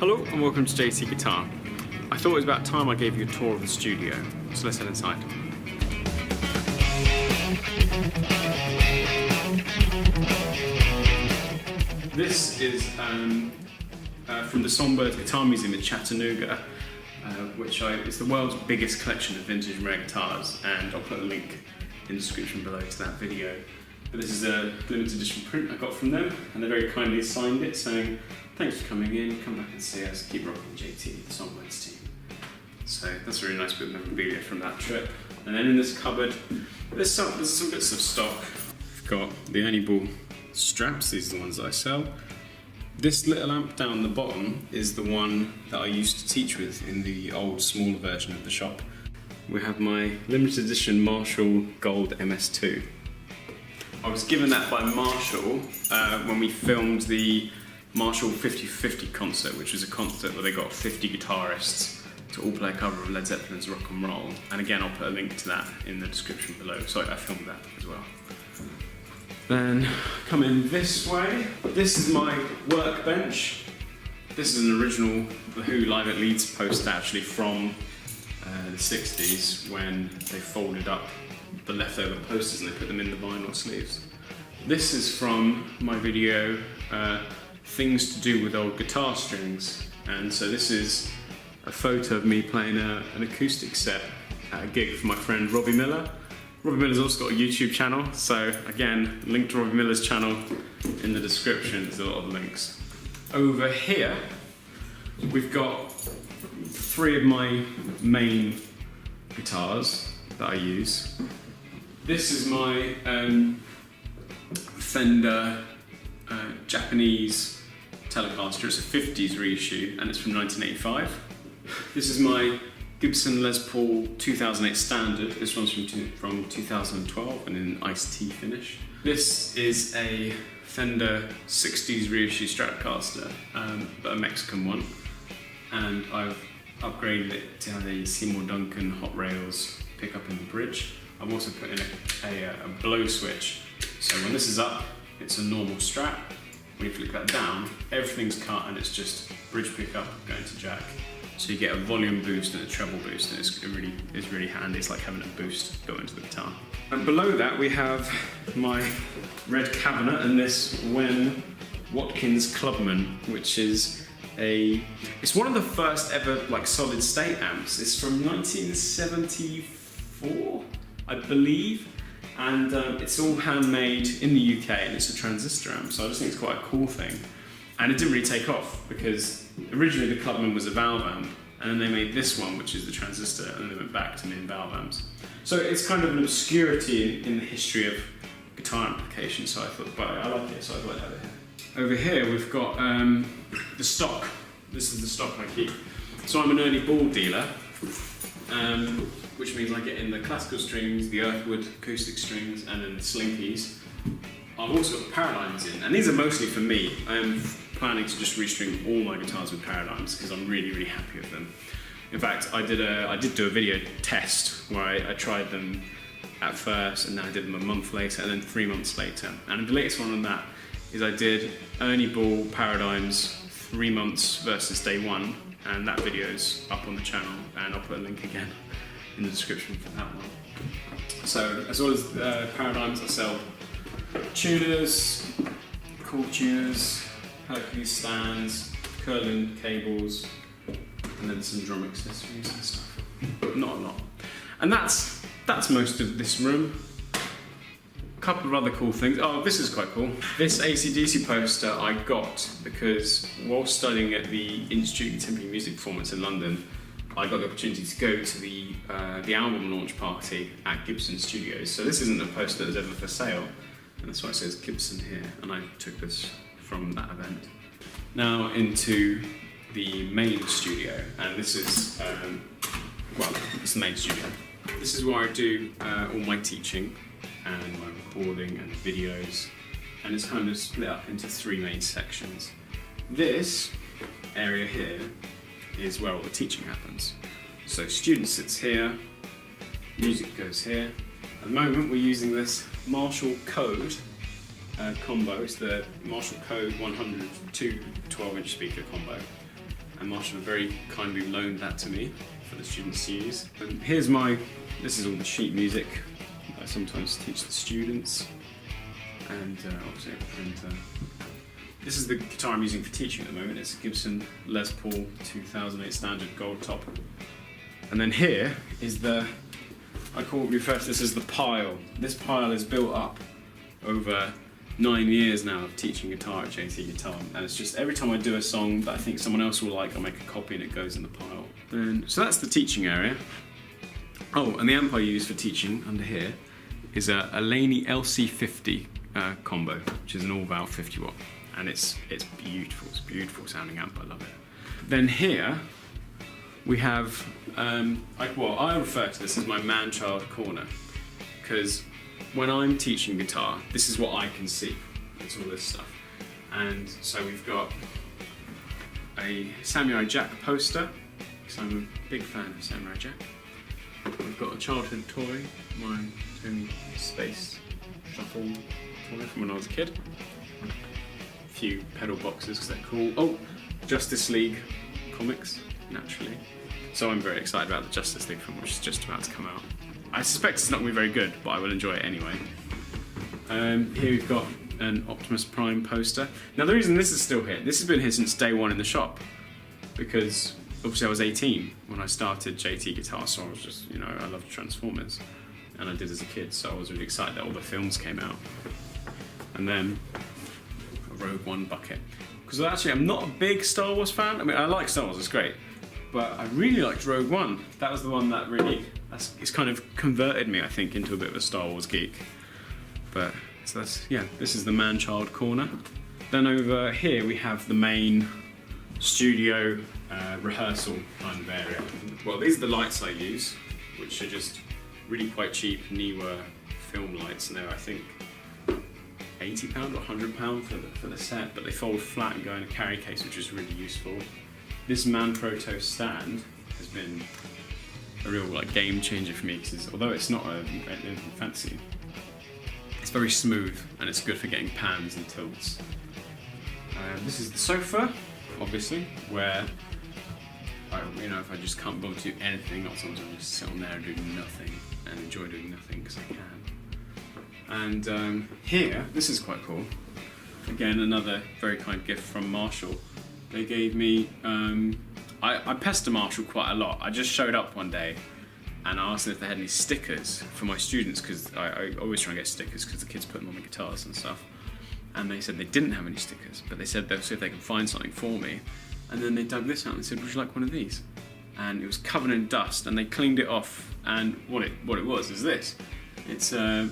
Hello and welcome to JT Guitar. I thought it was about time I gave you a tour of the studio, so let's head inside. This is from the Songbirds Guitar Museum in Chattanooga, which is the world's biggest collection of vintage and rare guitars, and I'll put a link in the description below to that video. But this is a limited edition print I got from them, and they very kindly signed it saying, "Thanks for coming in, come back and see us, keep rocking JT, the Songbirds team." So that's a really nice bit of memorabilia from that trip. And then in this cupboard, there's some bits of stock. I've got the Ernie Ball straps, these are the ones that I sell. This little amp down the bottom is the one that I used to teach with in the old smaller version of the shop. We have my limited edition Marshall Gold MS2. I was given that by Marshall when we filmed the Marshall 50/50 concert, which was a concert where they got 50 guitarists to all play a cover of Led Zeppelin's Rock and Roll. And again, I'll put a link to that in the description below. So I filmed that as well. Then come in this way. This is my workbench. This is an original The Who Live at Leeds poster actually from the 60s, when they folded up the leftover posters and they put them in the vinyl sleeves. This is from my video Things to Do with Old Guitar Strings, and so this is a photo of me playing an acoustic set at a gig for my friend Robbie Miller. Robbie Miller's also got a YouTube channel, so again, link to Robbie Miller's channel in the description. There's a lot of links. Over here, we've got three of my main guitars that I use. This is my Fender Japanese Telecaster. It's a 50s reissue and it's from 1985. This is my Gibson Les Paul 2008 Standard. This one's from 2012 and in an iced tea finish. This is a Fender 60s reissue Stratocaster, but a Mexican one. And I've upgraded it to have a Seymour Duncan hot rails pickup in the bridge. I've also put in a blow switch. So when this is up, it's a normal Strat. When you flick that down, everything's cut and it's just bridge pickup going to jack. So you get a volume boost and a treble boost, and it's really handy. It's like having a boost built into the guitar. And below that we have my red cabinet and this Wen Watkins Clubman, which is it's one of the first ever like solid state amps. It's from 1974, I believe, and it's all handmade in the UK, and it's a transistor amp. So I just think it's quite a cool thing. And it didn't really take off because originally the Clubman was a valve amp, and then they made this one, which is the transistor, and then they went back to main valve amps. So it's kind of an obscurity in the history of guitar amplification. So I thought, but I like it, so I thought I'd have it here. Over here we've got the stock. This is the stock I keep. So I'm an Ernie Ball dealer, which means I get in the classical strings, the Earthwood acoustic strings, and then the slinkies. I've also got the Paradigms in, and these are mostly for me. I am planning to just restring all my guitars with Paradigms because I'm really happy with them. In fact, I did do a video test where I tried them at first, and then I did them a month later, and then 3 months later. And the latest one on that is I did Ernie Ball Paradigms 3 months versus day one, and that video's up on the channel, and I'll put a link again in the description for that one. So as well as Paradigms, I sell tuners, cool tuners, Hercules stands, curling cables, and then some drum accessories and stuff. Not a lot. And that's most of this room. A couple of other cool things. Oh, this is quite cool. This AC/DC poster I got because while studying at the Institute of Contemporary Music Performance in London, I got the opportunity to go to the album launch party at Gibson Studios. So this isn't a poster that was ever for sale, and that's why it says Gibson here, and I took this from that event. Now into the main studio, and this is, it's the main studio. This is where I do all my teaching and my recording and videos, and it's kind of split up into three main sections. This area here is where all the teaching happens. So student sits here, music goes here. At the moment we're using this Marshall Code combo. It's the Marshall Code 100 to 12-inch speaker combo. and Marshall very kindly loaned that to me for the students to use. And this is all the sheet music I sometimes teach the students, and obviously I have a printer. This is the guitar I'm using for teaching at the moment. It's a Gibson Les Paul 2008 standard gold top. And then here is I refer to this as the pile. This pile is built up over 9 years now of teaching guitar at JT Guitar, and it's just every time I do a song that I think someone else will like, I'll make a copy and it goes in the pile. So that's the teaching area. Oh, and the amp I use for teaching under here is a Laney LC50 combo, which is an all-valve 50 watt, and it's beautiful. It's a beautiful sounding amp. I love it. Then here we have I refer to this as my man-child corner, because when I'm teaching guitar, this is what I can see. It's all this stuff. And so we've got a Samurai Jack poster, because I'm a big fan of Samurai Jack. We've got a childhood toy, my Tony Space Shuffle toy from when I was a kid. A few pedal boxes, because they're cool. Oh, Justice League comics, naturally. So I'm very excited about the Justice League film, which is just about to come out. I suspect it's not going to be very good, but I will enjoy it anyway. Here we've got an Optimus Prime poster. Now the reason this is still here, this has been here since day one in the shop, because obviously I was 18 when I started JT Guitar, so I was just, I loved Transformers, and I did as a kid, so I was really excited that all the films came out. And then a Rogue One bucket. Because actually I'm not a big Star Wars fan. I mean, I like Star Wars, it's great, but I really liked Rogue One. That was the one that really, it's kind of converted me, I think, into a bit of a Star Wars geek. But, so this is the man-child corner. Then over here we have the main studio rehearsal kind of area. Well, these are the lights I use, which are just really quite cheap Neewer film lights, and they're, I think, £80 or £100 for the set, but they fold flat and go in a carry case, which is really useful. This Manfrotto stand has been a real game changer for me, because although it's not anything fancy, it's very smooth and it's good for getting pans and tilts. This is the sofa, obviously, where if I just can't bother to do anything, I'll sometimes just sit on there and do nothing and enjoy doing nothing because I can. And here, this is quite cool. Again, another very kind gift from Marshall. They gave me, I pester Marshall quite a lot. I just showed up one day and I asked them if they had any stickers for my students, because I always try and get stickers because the kids put them on the guitars and stuff. And they said they didn't have any stickers, but they said they'll see if they can find something for me. And then they dug this out and they said, would you like one of these? And it was covered in dust, and they cleaned it off, and what it was is this. It's a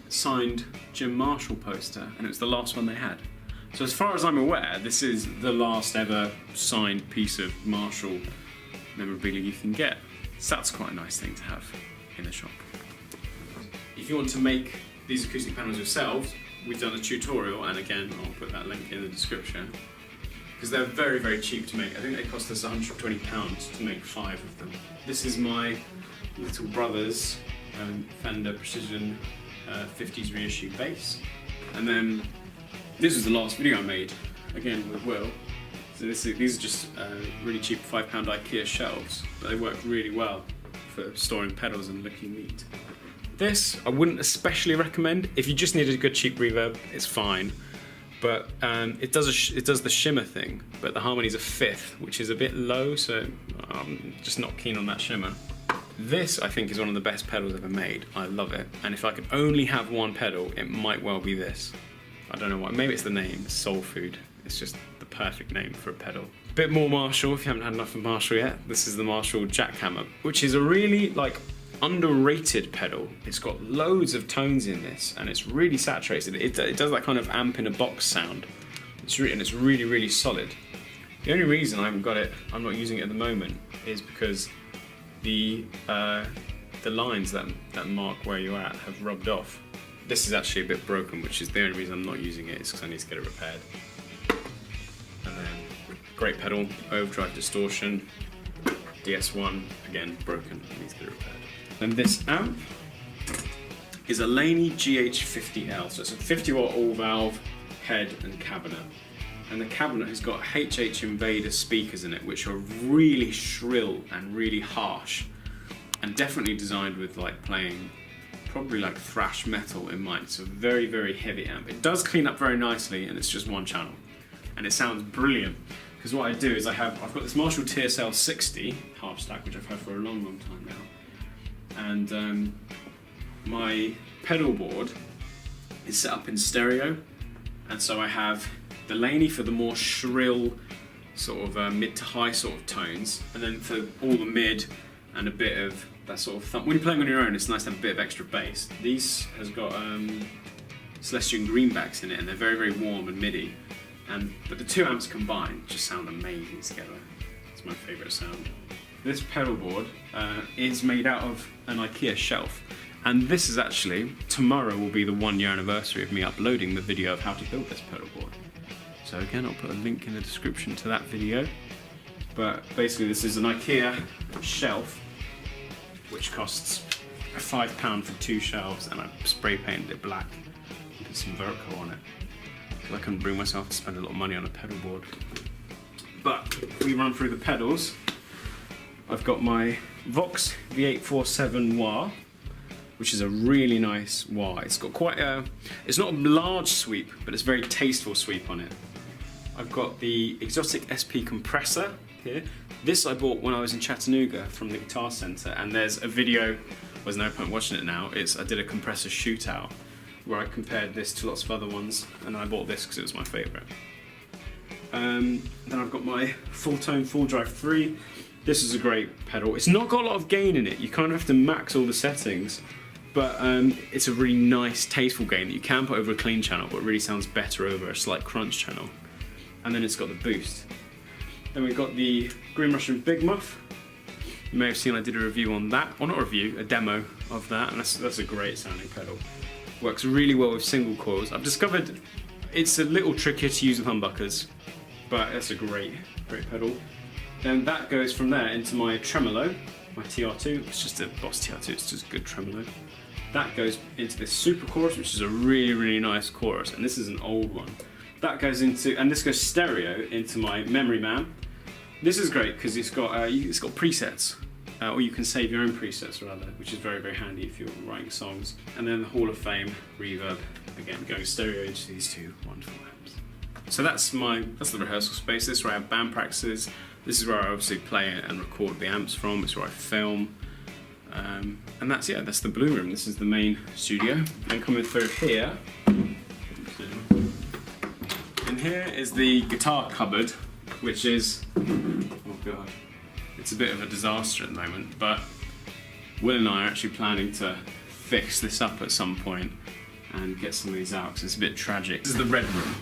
signed Jim Marshall poster, and it was the last one they had. So as far as I'm aware, this is the last ever signed piece of Marshall memorabilia you can get. So that's quite a nice thing to have in the shop. If you want to make these acoustic panels yourselves, we've done a tutorial, and again, I'll put that link in the description, because they're very, very cheap to make. I think they cost us £120 to make 5 of them. This is my little brother's Fender Precision 50s reissue bass. And then this was the last video I made, again with Will. So these are just really cheap £5 IKEA shelves, but they work really well for storing pedals and looking neat. This I wouldn't especially recommend. If you just needed a good cheap reverb, it's fine. But it does the shimmer thing, but the harmonies are 5th, which is a bit low, so I'm just not keen on that shimmer. This, I think, is one of the best pedals ever made. I love it. And if I could only have one pedal, it might well be this. I don't know why. Maybe it's the name, Soul Food. It's just the perfect name for a pedal. Bit more Marshall, if you haven't had enough of Marshall yet. This is the Marshall Jackhammer, which is a really, underrated pedal. It's got loads of tones in this, and it's really saturated. It does that kind of amp in a box sound. And it's really, really solid. The only reason I'm not using it at the moment, is because the lines that mark where you're at have rubbed off. This is actually a bit broken, which is the only reason I'm not using it, is because I need to get it repaired. And then, great pedal, overdrive distortion, DS1, again, broken, needs to get it repaired. And this amp is a Laney GH50L, so it's a 50 watt all valve head and cabinet. and the cabinet has got HH Invader speakers in it, which are really shrill and really harsh, and definitely designed with like playing probably like thrash metal in mind. It's a very, very heavy amp. It does clean up very nicely, and it's just one channel, and it sounds brilliant. Because what I do is I've got this Marshall TSL 60 half stack, which I've had for a long, long time now, and my pedal board is set up in stereo, and so I have the Laney for the more shrill sort of mid to high sort of tones, and then for all the mid and a bit of that sort of thump. When you're playing on your own, it's nice to have a bit of extra bass. These has got Celestian greenbacks in it, and they're very, very warm and MIDI, but the two amps combined just sound amazing together. It's my favourite sound. This pedal board is made out of an IKEA shelf. And this is actually, tomorrow will be the 1 year anniversary of me uploading the video of how to build this pedal board. So again, I'll put a link in the description to that video. But basically this is an IKEA shelf, which costs £5 for 2 shelves, and I spray painted it black and put some Vertical on it. So I couldn't bring myself to spend a lot of money on a pedal board. But if we run through the pedals, I've got my Vox V847 wah, which is a really nice wah. It's got quite a, it's not a large sweep, but it's a very tasteful sweep on it. I've got the Exotic SP compressor here. This I bought when I was in Chattanooga from the Guitar Center, and there's a video, there's no point watching it now, I did a compressor shootout where I compared this to lots of other ones, and I bought this because it was my favorite. Then I've got my Full Tone Full Drive 3. This is a great pedal. It's not got a lot of gain in it. You kind of have to max all the settings. But it's a really nice, tasteful gain that you can put over a clean channel, but really sounds better over a slight crunch channel. And then it's got the boost. Then we've got the Green Russian Big Muff. You may have seen I did a review on that, or not a review, a demo of that, and that's a great sounding pedal. Works really well with single coils. I've discovered it's a little trickier to use with humbuckers, but it's a great pedal. Then that goes from there into my tremolo, my TR2. It's just a Boss TR2, it's just good tremolo. That goes into this super chorus, which is a really, really nice chorus, and this is an old one. That goes into, and this goes stereo into my Memory Man. This is great because it's got presets, or you can save your own presets rather, which is very, very handy if you're writing songs. And then the Hall of Fame reverb, again going stereo into these two wonderful amps. So that's the rehearsal space. This is where I have band practices. This is where I obviously play and record the amps from. It's where I film. And that's the Blue Room. This is the main studio. And coming through here, and here is the guitar cupboard, which is, oh god, it's a bit of a disaster at the moment, but Will and I are actually planning to fix this up at some point and get some of these out, because it's a bit tragic. This is the Red Room,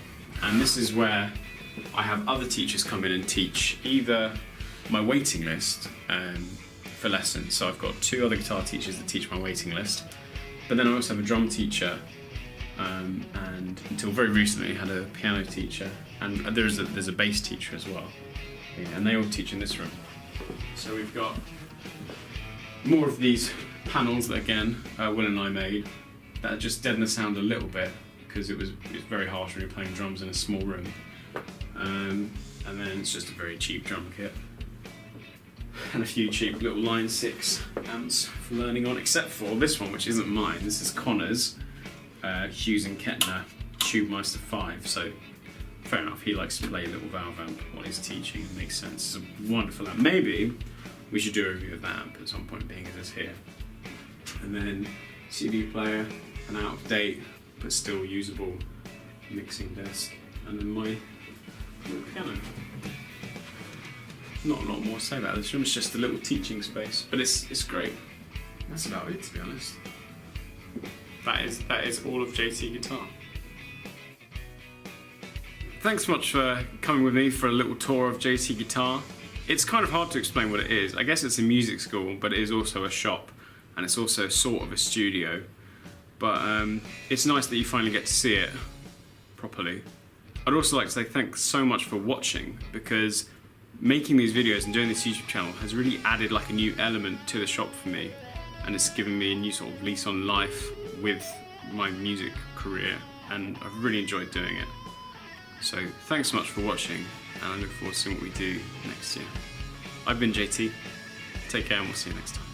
and this is where I have other teachers come in and teach either my waiting list for lessons. So I've got 2 other guitar teachers that teach my waiting list, but then I also have a drum teacher, and until very recently had a piano teacher, and there's a bass teacher as well. Yeah, and they all teach in this room. So we've got more of these panels that again Will and I made that just deaden the sound a little bit, because it's very harsh when you're playing drums in a small room. And then it's just a very cheap drum kit. And a few cheap little Line 6 amps for learning on, except for this one, which isn't mine. This is Connor's Hughes and Kettner Tubemeister 5. So fair enough, he likes to play a little valve amp while he's teaching. It makes sense. It's a wonderful amp. Maybe we should do a review of that amp at some point, being as it's here. And then CD player, an out of date but still usable mixing desk, and then my little piano. Not a lot more to say about this room. It's just a little teaching space, but it's great. That's about it, to be honest. That is all of JT Guitar. Thanks so much for coming with me for a little tour of JT Guitar. It's kind of hard to explain what it is. I guess it's a music school, but it is also a shop, and it's also sort of a studio. But it's nice that you finally get to see it properly. I'd also like to say thanks so much for watching, because making these videos and doing this YouTube channel has really added like a new element to the shop for me, and it's given me a new sort of lease on life with my music career, and I've really enjoyed doing it. So thanks so much for watching, and I look forward to seeing what we do next year. I've been JT, take care and we'll see you next time.